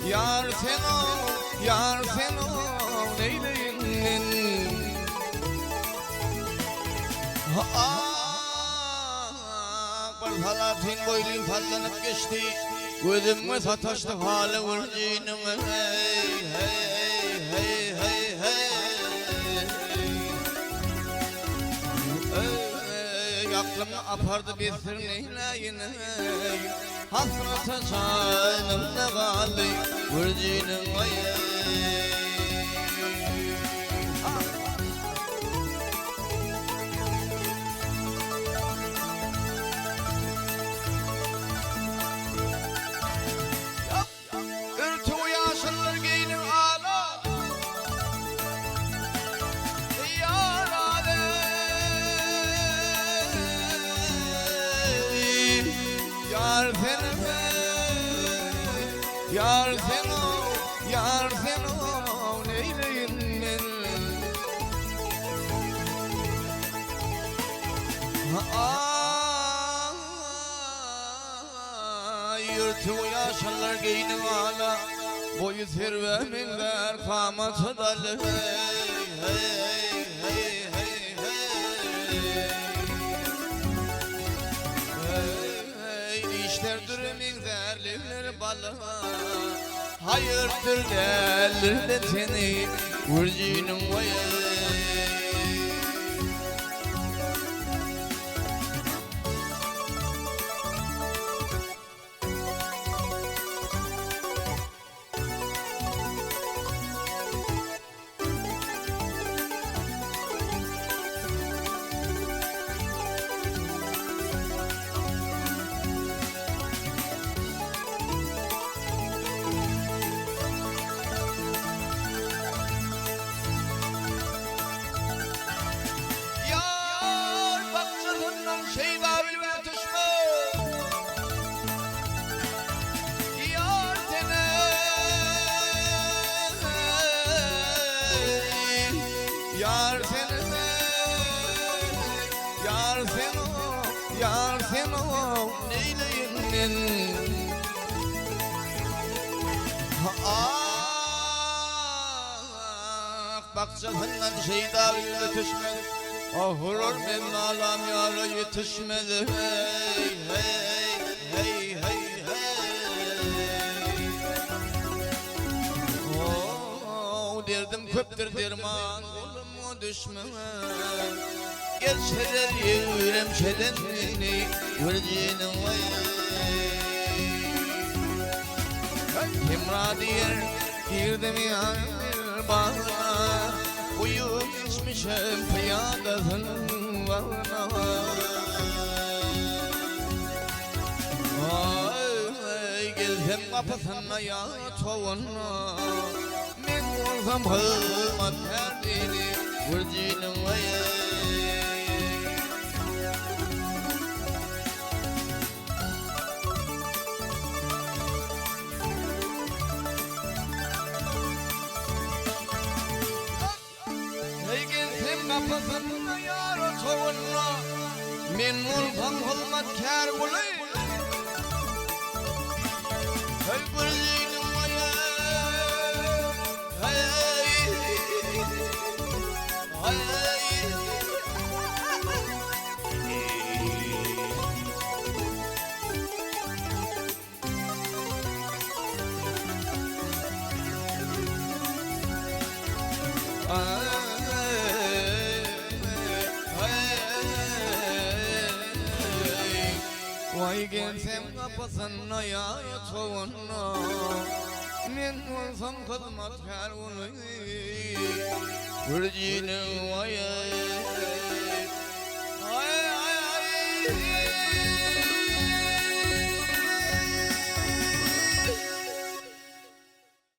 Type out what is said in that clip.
Yar sen ol, yar sen ol neyleyim men. Bir salatin boylum sallanıp geçti. Gözüme sataştı hali vurcinin. Hey hey hey hey hey. Aklımı apardı bir sır neyleyine. Hasrata canımda kaldı vurcinin ayı. Yar sen ol, yar sen ol neyleyim men. Yırtı yaşarlar giyinin hala. Boyu servemin ver kamatı dalı. Hey hey hey hey hey. Hey işler dürümün derliler balı. Hayırdır derler de seni vurcunun vayı. Yar sen ol, yar sen ol neyleyim men. Bahçesinden şeyda bile düşmedi. Ahurur men alam yara yetişmedi. Hey hey hey hey hey. Oh derdim köptür derman olumu düşmem. Gerçeler yüreğimşeden beni vurcunun vayı. Kimra diyer girdim yanır bana. Uyum içmişim piyadasının varına. Ay gelsem kapısına ya çoğunla. Men olsam hırmat derdini vurcunun vayı. Kapısında yar çoğunla. Men olsam hırmatkar olayım. Hey vurcunun vayı. Hey hey hey. Vay gelsem kapısına ya çoğunla. Men olsam hizmetkar olayım. Vurcunun vayı.